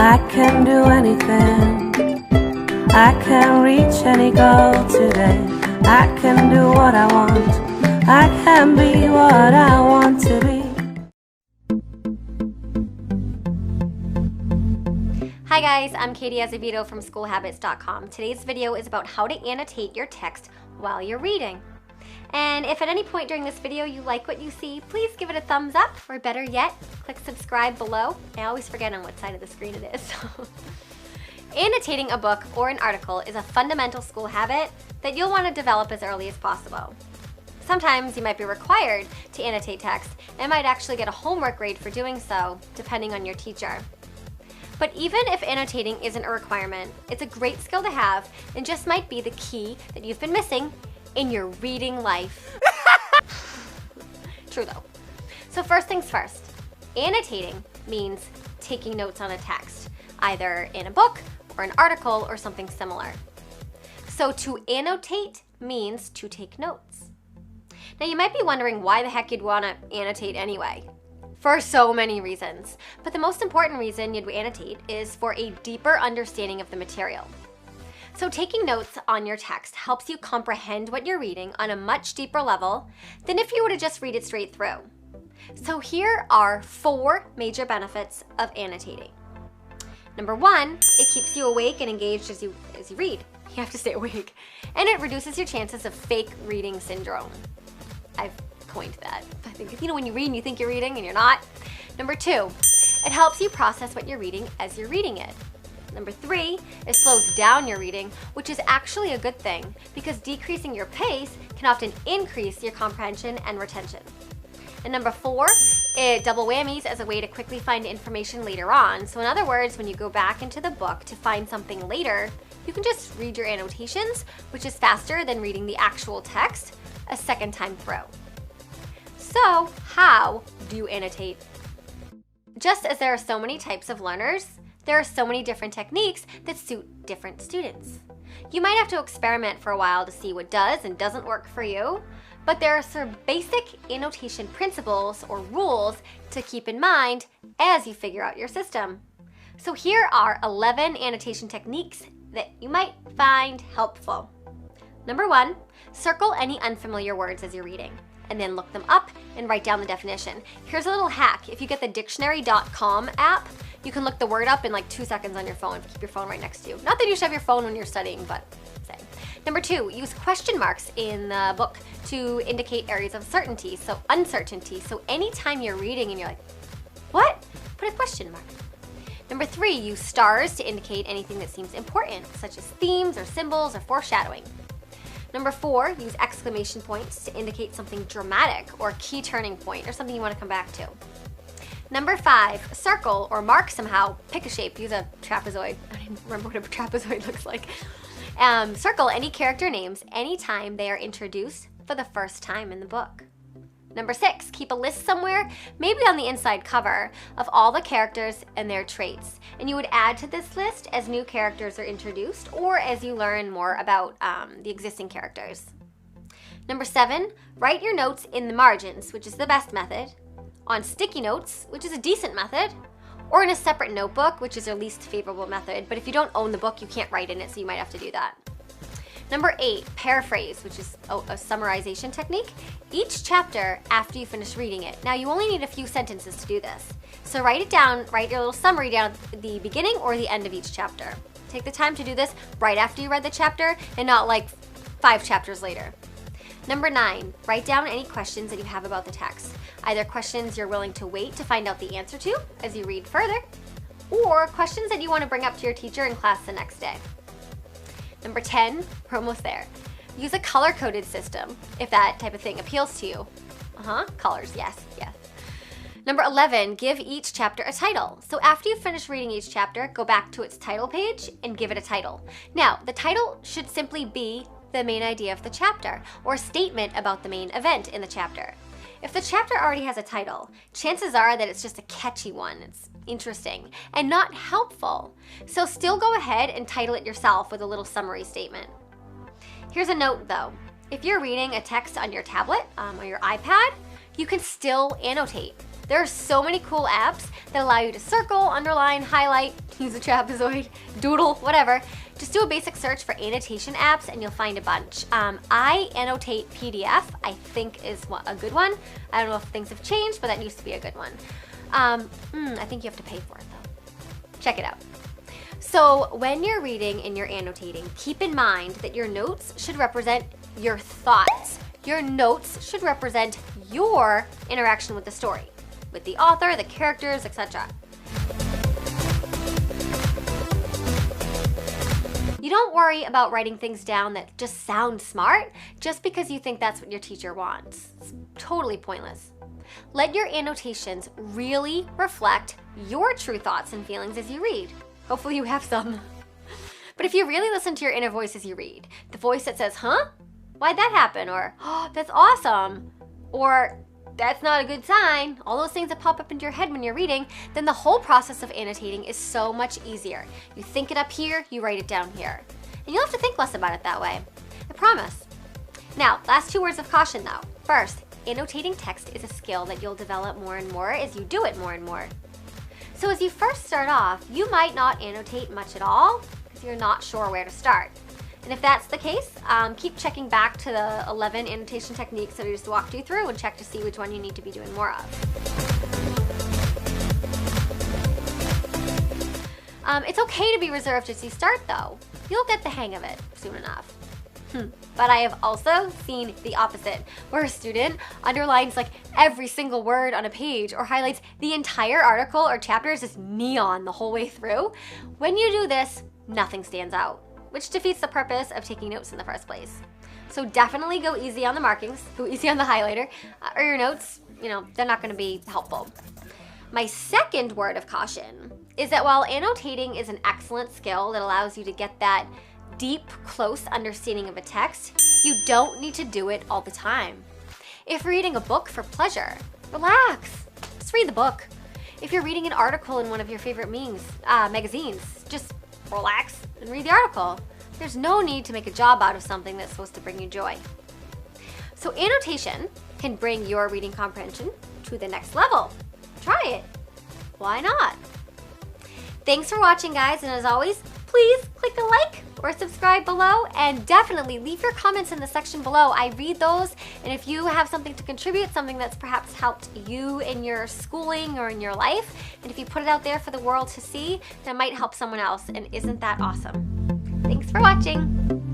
I can do anything. I can reach any goal today. I can do what I want. I can be what I want to be. Hi guys, I'm Katie Azevedo from SchoolHabits.com. Today's video is about how to annotate your text while you're reading. And if at any point during this video you like what you see, please give it a thumbs up, or better yet, click subscribe below. I always forget on what side of the screen it is. Annotating a book or an article is a fundamental school habit that you'll want to develop as early as possible. Sometimes you might be required to annotate text and might actually get a homework grade for doing so, depending on your teacher. But even if annotating isn't a requirement, it's a great skill to have and just might be the key that you've been missing in your reading life. True though. So first things first, annotating means taking notes on a text, either in a book or an article or something similar. So to annotate means to take notes. Now you might be wondering why the heck you'd want to annotate anyway. For so many reasons, but the most important reason you'd annotate is for a deeper understanding of the material. So taking notes on your text helps you comprehend what you're reading on a much deeper level than if you were to just read it straight through. So here are 4 major benefits of annotating. Number 1, it keeps you awake and engaged as you read. You have to stay awake. And it reduces your chances of fake reading syndrome. I've coined that. I think, when you read and you think you're reading and you're not. Number 2, it helps you process what you're reading as you're reading it. Number 3, it slows down your reading, which is actually a good thing because decreasing your pace can often increase your comprehension and retention. And number 4, it double whammies as a way to quickly find information later on. So in other words, when you go back into the book to find something later, you can just read your annotations, which is faster than reading the actual text a second time through. So how do you annotate? Just as there are so many types of learners, there are so many different techniques that suit different students. You might have to experiment for a while to see what does and doesn't work for you, but there are some basic annotation principles or rules to keep in mind as you figure out your system. So here are 11 annotation techniques that you might find helpful. Number 1, circle any unfamiliar words as you're reading, and then look them up and write down the definition. Here's a little hack. If you get the dictionary.com app, you can look the word up in like 2 seconds on your phone if you keep your phone right next to you. Not that you should have your phone when you're studying, but say. Number 2, use question marks in the book to indicate areas of uncertainty. So anytime you're reading and you're like, what? Put a question mark. Number 3, use stars to indicate anything that seems important, such as themes or symbols or foreshadowing. Number 4, use exclamation points to indicate something dramatic or a key turning point or something you want to come back to. Number 5, circle or mark somehow, pick a shape, use a trapezoid. I don't even remember what a trapezoid looks like. Circle any character names anytime they are introduced for the first time in the book. Number 6, keep a list somewhere, maybe on the inside cover, of all the characters and their traits. And you would add to this list as new characters are introduced or as you learn more about the existing characters. Number 7, write your notes in the margins, which is the best method, on sticky notes, which is a decent method, or in a separate notebook, which is your least favorable method. But if you don't own the book, you can't write in it, so you might have to do that. Number 8, paraphrase, which is a summarization technique. Each chapter after you finish reading it. Now you only need a few sentences to do this. So write it down, write your little summary down at the beginning or the end of each chapter. Take the time to do this right after you read the chapter and not like 5 chapters later. Number 9, write down any questions that you have about the text. Either questions you're willing to wait to find out the answer to as you read further, or questions that you want to bring up to your teacher in class the next day. Number 10, we're almost there. Use a color-coded system if that type of thing appeals to you. Colors, yes. Number 11, give each chapter a title. So after you finish reading each chapter, go back to its title page and give it a title. Now, the title should simply be the main idea of the chapter or a statement about the main event in the chapter. If the chapter already has a title, chances are that it's just a catchy one. It's interesting and not helpful. So still go ahead and title it yourself with a little summary statement. Here's a note though. If you're reading a text on your tablet or your iPad, you can still annotate. There are so many cool apps that allow you to circle, underline, highlight, use a trapezoid, doodle, whatever. Just do a basic search for annotation apps and you'll find a bunch. I Annotate PDF, I think is a good one. I don't know if things have changed, but that used to be a good one. I think you have to pay for it though. Check it out. So when you're reading and you're annotating, keep in mind that your notes should represent your thoughts. Your notes should represent your interaction with the story, with the author, the characters, etc. You don't worry about writing things down that just sound smart just because you think that's what your teacher wants. It's totally pointless. Let your annotations really reflect your true thoughts and feelings as you read. Hopefully you have some. But if you really listen to your inner voice as you read, the voice that says, huh? Why'd that happen? Or, oh, that's awesome. Or, that's not a good sign. All those things that pop up into your head when you're reading, then the whole process of annotating is so much easier. You think it up here, you write it down here. And you'll have to think less about it that way. I promise. Now, last 2 words of caution though. First, annotating text is a skill that you'll develop more and more as you do it more and more. So as you first start off, you might not annotate much at all because you're not sure where to start. And if that's the case, keep checking back to the 11 annotation techniques that I just walked you through and check to see which one you need to be doing more of. It's okay to be reserved as you start though. You'll get the hang of it soon enough. But I have also seen the opposite, where a student underlines like every single word on a page or highlights the entire article or chapter as just neon the whole way through. When you do this, nothing stands out, which defeats the purpose of taking notes in the first place. So definitely go easy on the markings, go easy on the highlighter, or your notes, they're not gonna be helpful. My second word of caution is that while annotating is an excellent skill that allows you to get that deep, close understanding of a text, you don't need to do it all the time. If you're reading a book for pleasure, relax, just read the book. If you're reading an article in one of your favorite magazines, just relax and read the article. There's no need to make a job out of something that's supposed to bring you joy. So annotation can bring your reading comprehension to the next level. Try it. Why not? Thanks for watching, guys, and as always, please click a like or subscribe below, and definitely leave your comments in the section below. I read those, and if you have something to contribute, something that's perhaps helped you in your schooling or in your life, and if you put it out there for the world to see, that might help someone else, and isn't that awesome? Thanks for watching.